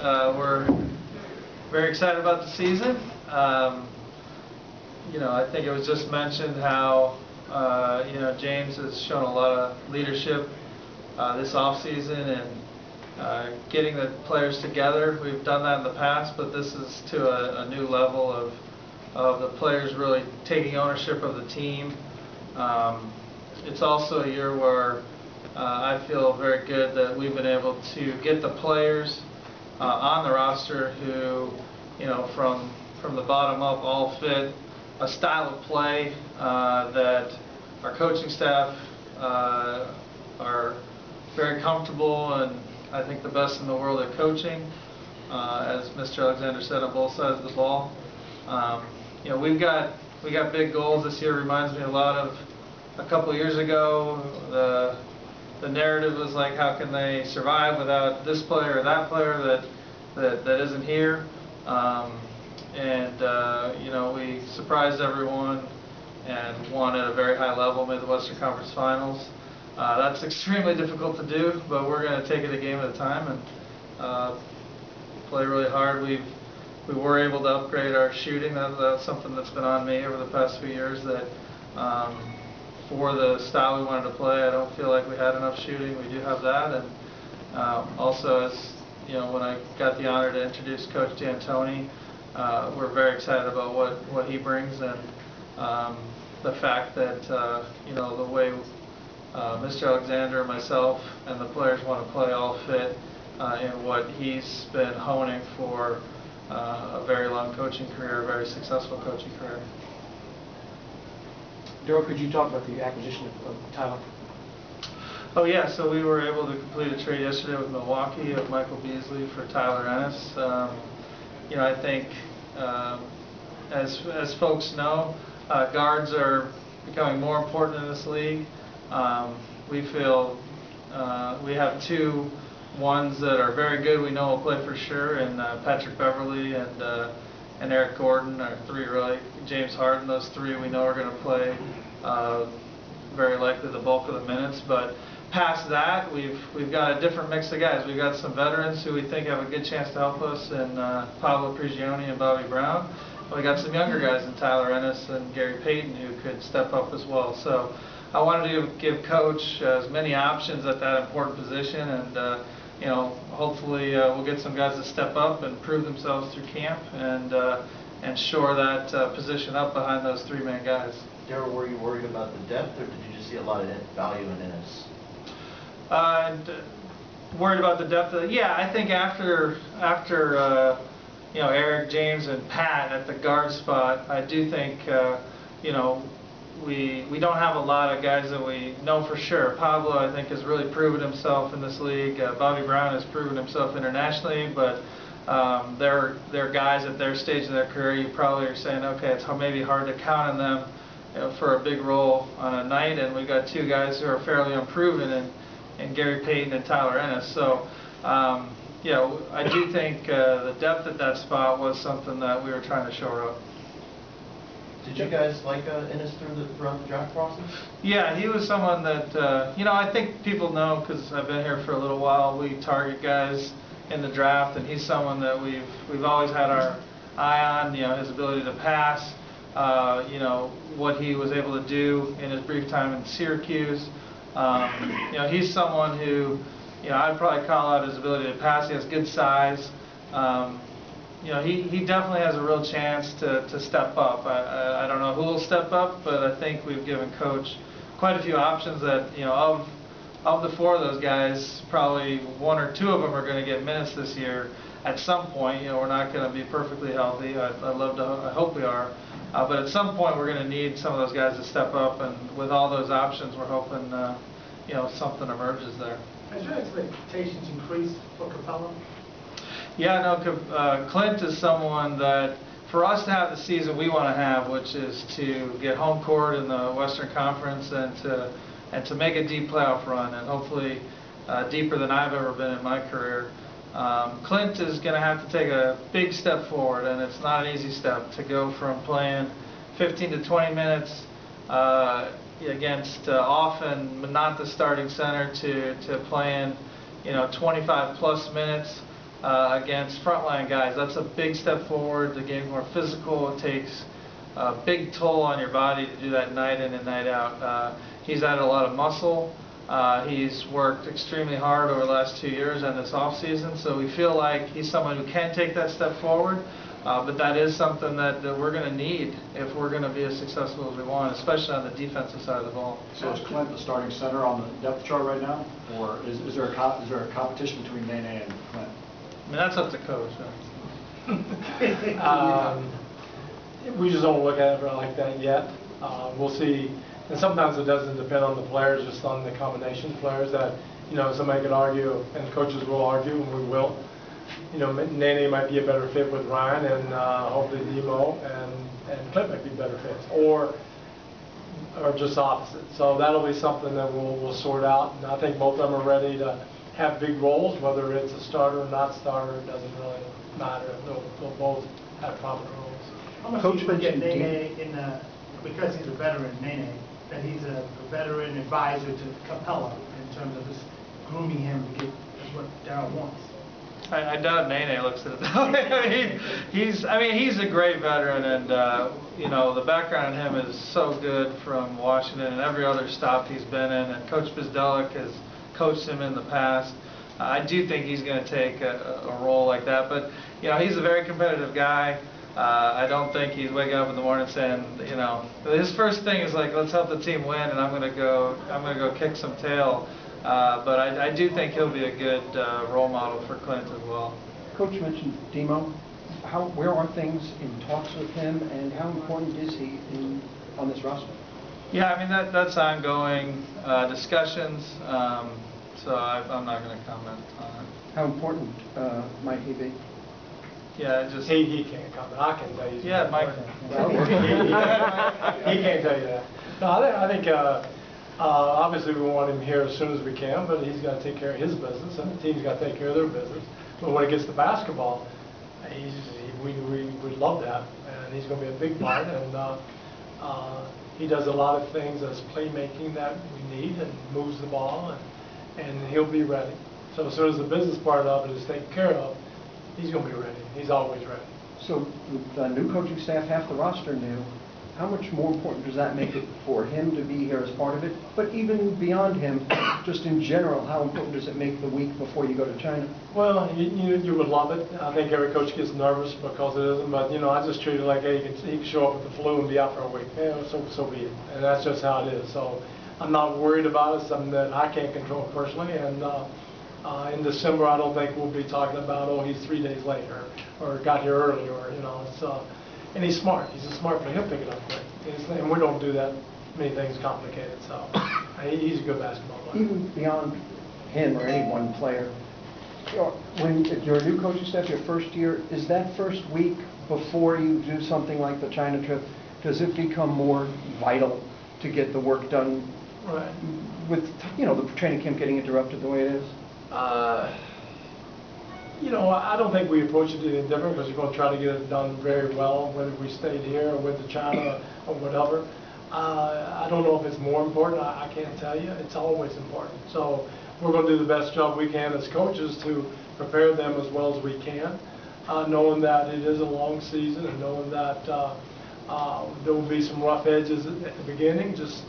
We're very excited about the season. I think it was just mentioned how James has shown a lot of leadership this offseason and getting the players together. We've done that in the past, but this is to a new level of the players really taking ownership of the team. It's also a year where I feel very good that we've been able to get the players on the roster who, from the bottom up, all fit a style of play that our coaching staff are very comfortable and I think the best in the world at coaching. As Mr. Alexander said, on both sides of the ball. We got big goals this year. Reminds me a lot of a couple years ago. The narrative was like, how can they survive without this player or that player that isn't here? We surprised everyone and won at a very high level, made the Western Conference Finals. That's extremely difficult to do, but we're going to take it a game at a time and play really hard. We were able to upgrade our shooting. That's something that's been on me over the past few years, that for the style we wanted to play, I don't feel like we had enough shooting. We do have that, and also, as when I got the honor to introduce Coach D'Antoni, we're very excited about what he brings, and the fact that the way Mr. Alexander, myself, and the players want to play all fit in what he's been honing for a very long coaching career, a very successful coaching career. Daryl, could you talk about the acquisition of Tyler? Oh yeah, so we were able to complete a trade yesterday with Milwaukee of Michael Beasley for Tyler Ennis. I think as folks know, guards are becoming more important in this league. We feel we have two ones that are very good. We know will play for sure, and Patrick Beverly and Eric Gordon are three really. James Harden, those three we know are going to play very likely the bulk of the minutes. But past that, we've got a different mix of guys. We've got some veterans who we think have a good chance to help us in Pablo Prigioni and Bobby Brown. We got some younger guys in Tyler Ennis and Gary Payton who could step up as well. So I wanted to give Coach as many options at that important position, and hopefully we'll get some guys to step up and prove themselves through camp and shore that position up behind those three-man guys. Daryl, were you worried about the depth, or did you just see a lot of value in Ennis? Worried about the depth of yeah, I think after Eric, James, and Pat at the guard spot, I do think we don't have a lot of guys that we know for sure. Pablo, I think, has really proven himself in this league. Bobby Brown has proven himself internationally, but they're guys at their stage in their career. You probably are saying, okay, it's maybe hard to count on them for a big role on a night, and we've got two guys who are fairly unproven in Gary Payton and Tyler Ennis. So I do think the depth at that spot was something that we were trying to shore up. Did you guys like Ennis throughout the draft process? Yeah, he was someone that I think people know, because I've been here for a little while. We target guys in the draft, and he's someone that we've always had our eye on. His ability to pass, what he was able to do in his brief time in Syracuse. He's someone who, I'd probably call out his ability to pass. He has good size. He definitely has a real chance to step up. I don't know who will step up, but I think we've given Coach quite a few options that, of the four of those guys, probably one or two of them are going to get minutes this year at some point. We're not going to be perfectly healthy. I hope we are. But at some point we're going to need some of those guys to step up, and with all those options, we're hoping something emerges there. Has your expectations increased for Capela? Yeah, no, Clint is someone that, for us to have the season we want to have, which is to get home court in the Western Conference and to make a deep playoff run, and hopefully deeper than I've ever been in my career. Clint is going to have to take a big step forward, and it's not an easy step to go from playing 15 to 20 minutes against often not the starting center to playing 25 plus minutes against frontline guys. That's a big step forward. The game's more physical. It takes a big toll on your body to do that night in and night out. He's added a lot of muscle. He's worked extremely hard over the last 2 years and this off season, so we feel like he's someone who can take that step forward. But that is something that we're going to need if we're going to be as successful as we want, especially on the defensive side of the ball. So is Clint the starting center on the depth chart right now, or is there a competition between Nene and Clint? I mean, that's up to coach. Right? We just don't look at it like that yet. We'll see. And sometimes it doesn't depend on the players, just on the combination of players that, somebody could argue, and coaches will argue, and we will. Nene might be a better fit with Ryan, and hopefully Demo and Clint might be better fits, or just opposite. So that'll be something that we'll sort out. And I think both of them are ready to have big roles, whether it's a starter or not starter, it doesn't really matter. They'll both have prominent roles. How much Coach do you look at mentioned Nene because he's a veteran, Nene, that he's a veteran advisor to Capela in terms of just grooming him to get what Daryl wants? I doubt Nene looks at it that way. He's a great veteran, and the background in him is so good from Washington and every other stop he's been in. And Coach Bizdelic has coached him in the past. I do think he's going to take a role like that, but he's a very competitive guy. I don't think he's waking up in the morning saying, his first thing is like, let's help the team win, and I'm going to go kick some tail. But I do think he'll be a good role model for Clint as well. Coach mentioned Demo. Where are things in talks with him, and how important is he on this roster? Yeah, that's ongoing discussions. So I'm not going to comment on it. How important might he be? Yeah, He can't comment. I can tell you. Yeah, Mike. He can't tell you that. No, I think obviously we want him here as soon as we can, but he's got to take care of his business, and the team's got to take care of their business. But when it gets to basketball, we love that, and he's going to be a big part. And he does a lot of things as playmaking that we need, and moves the ball, and he'll be ready. So as soon as the business part of it is taken care of, he's going to be ready. He's always ready. So with the new coaching staff, half the roster new, how much more important does that make it for him to be here as part of it? But even beyond him, just in general, how important does it make the week before you go to China? Well, you would love it. I think every coach gets nervous because it isn't, but I just treat it like, hey, he can show up with the flu and be out for a week. So be it. And that's just how it is. So I'm not worried about it. It's something that I can't control personally. And in December, I don't think we'll be talking about, oh, he's 3 days late or got here early, or it's. And he's smart. He's a smart player. He'll pick it up quick. And we don't do that many things complicated. So he's a good basketball player. Even beyond him or any one player, when you're a new coaching staff, your first year, is that first week before you do something like the China trip, does it become more vital to get the work done? Right. With the training camp getting interrupted the way it is? I don't think we approach it any different because we're going to try to get it done very well, whether we stayed here or went to China or whatever. I don't know if it's more important. I can't tell you. It's always important. So we're going to do the best job we can as coaches to prepare them as well as we can, knowing that it is a long season and knowing that there will be some rough edges at the beginning, just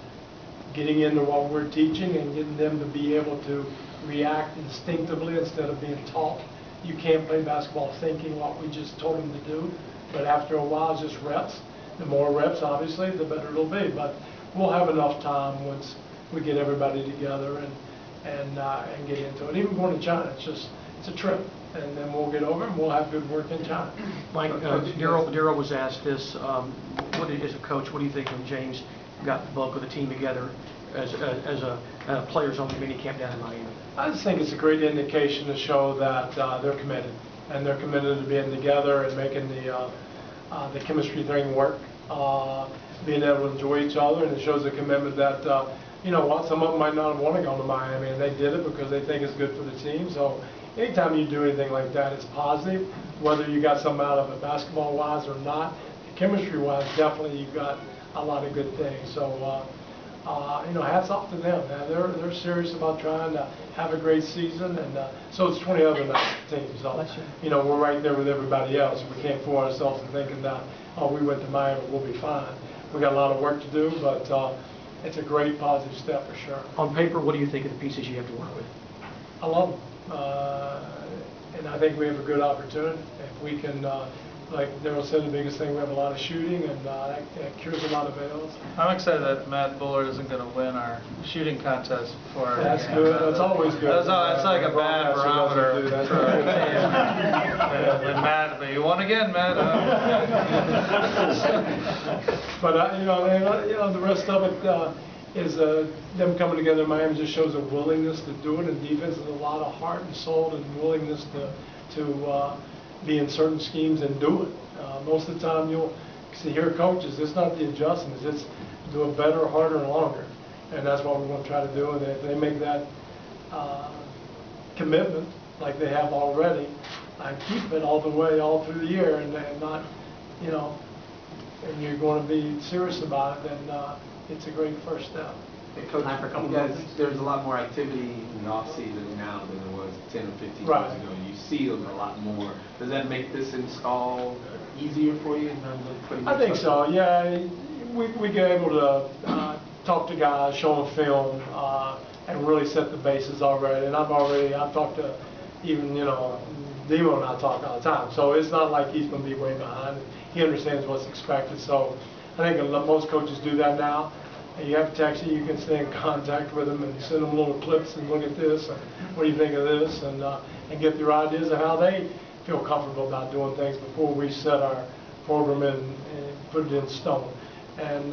getting into what we're teaching and getting them to be able to react instinctively instead of being taught. You can't play basketball thinking what we just told them to do, but after a while, it's just reps. The more reps, obviously, the better it'll be. But we'll have enough time once we get everybody together and get into it. Even going to China, it's a trip, and then we'll get over it and we'll have good work in China. Mike, Daryl was asked this, as a coach, what do you think when James got the bulk of the team together as players on the mini camp down in Miami? I just think it's a great indication to show that they're committed, and they're committed to being together and making the chemistry thing work, being able to enjoy each other, and it shows a commitment that, some of them might not want to go to Miami, and they did it because they think it's good for the team. So anytime you do anything like that, it's positive, whether you got something out of it basketball-wise or not. Chemistry-wise, definitely you got a lot of good things. So hats off to them, man. They're serious about trying to have a great season, and so it's 20 other nice teams. So, we're right there with everybody else. We can't fool ourselves in thinking that, oh, we went to Miami, we'll be fine. We got a lot of work to do, but it's a great positive step for sure. On paper, what do you think of the pieces you have to work with? I love them. And I think we have a good opportunity. If we can, like Daryl said, the biggest thing, we have a lot of shooting, and that cures a lot of ails. I'm excited that Matt Bullard isn't going to win our shooting contest for our That's game. good. That's always good. That's like a bad barometer for our team. And Matt, but you won again, Matt. But the rest of it is them coming together in Miami just shows a willingness to do it, and defense is a lot of heart and soul and willingness to be in certain schemes and do it. Most of the time you'll see here coaches, it's not the adjustments, it's do it better, harder, and longer. And that's what we're going to try to do. And if they make that commitment like they have already, and keep it all the way, all through the year, and not, and you're going to be serious about it, then it's a great first step. Hey, Coach, you guys, there's a lot more activity in the off-season now than there was 10 or 15 Right. years ago. You see them a lot more. Does that make this install easier for you in terms of putting I think so, yeah. We get able to talk to guys, show them film, and really set the bases already. And I've talked to even, Demo and I talk all the time. So it's not like he's going to be way behind. He understands what's expected. So I think most coaches do that now. And you have text, you can stay in contact with them and send them little clips and look at this, and what do you think of this, and get their ideas of how they feel comfortable about doing things before we set our program in and put it in stone. And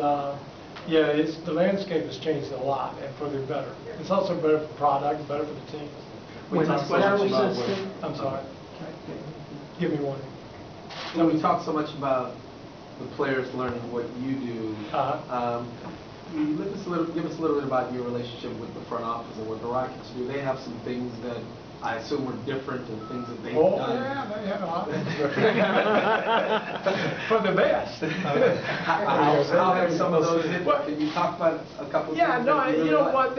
yeah, the landscape has changed a lot, and for the better. It's also better for product, better for the team. We talked so much about what, I'm sorry. Give me one. we talk so much about the players learning what you do. Give us a little bit about your relationship with the front office and what the Rockets do. They have some things that I assume are different and things that they've done. Yeah, they have a lot. For the best. How have some of those hit? Can you talk about a couple of Yeah, things? no, that you you really know like? what,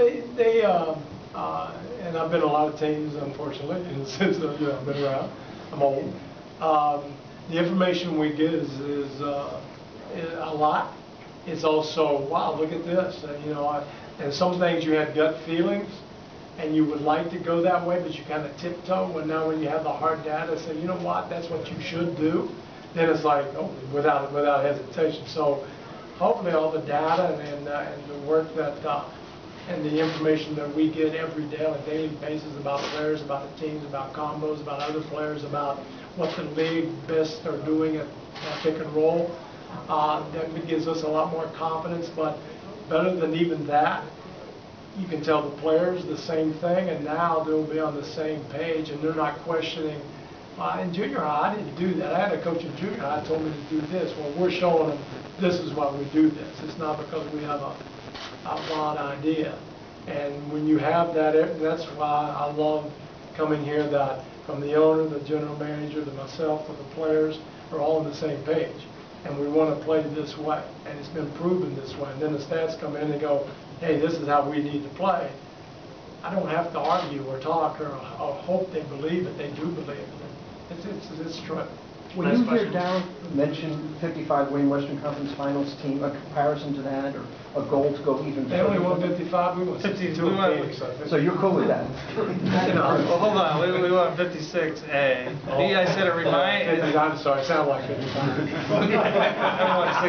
and I've been a lot of teams, unfortunately, and since I've been around, I'm old. The information we get is a lot. It's also, wow, look at this, and some things you had gut feelings, and you would like to go that way, but you kind of tiptoe, and now when you have the hard data, say, you know what, that's what you should do, then it's like, oh, without hesitation. So hopefully all the data and the work that, and the information that we get every day on a daily basis about players, about the teams, about combos, about other players, about what the league best are doing at pick and roll, that gives us a lot more confidence. But better than even that, you can tell the players the same thing, and now they'll be on the same page, and they're not questioning. In junior high, I didn't do that. I had a coach in junior high told me to do this. Well, we're showing them this is why we do this. It's not because we have a wild idea. And when you have that, that's why I love coming here, that from the owner, the general manager, to myself, to the players, are all on the same page. And we want to play this way. And it's been proven this way. And then the stats come in and go, hey, this is how we need to play. I don't have to argue or talk or hope they believe it. They do believe it. It's true. When you hear Daryl mention 55 winning Western Conference Finals team, a comparison to that, or a goal to go even They further? only won 55, we won 62 in Phoenix. So you're cool with that? Well, hold on. We won 56A. You guys said it remind. I'm sorry, it sounded like 55.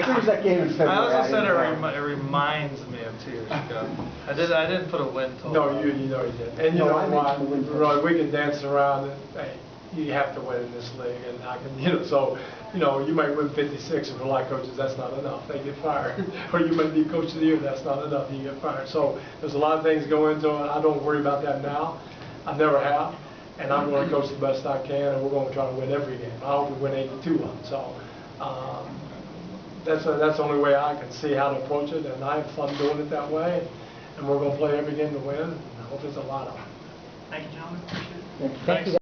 There was that game in February. I also said didn't know. it reminds me of 2 years ago. I didn't put a win total. No, you know you did. And you No, know I what, mentioned the win total. Roy, we can dance around and, hey, you have to win in this league, and I can, so, you might win 56, and for a lot of coaches, that's not enough, they get fired. Or you might be coach of the year, that's not enough, you get fired. So there's a lot of things go into it. I don't worry about that now. I never have, and I'm going to coach the best I can, and we're going to try to win every game. I hope we win 82 of them. So that's the only way I can see how to approach it, and I have fun doing it that way. And we're going to play every game to win. And I hope there's a lot of them. Thank you, gentlemen. Appreciate it. Thank you.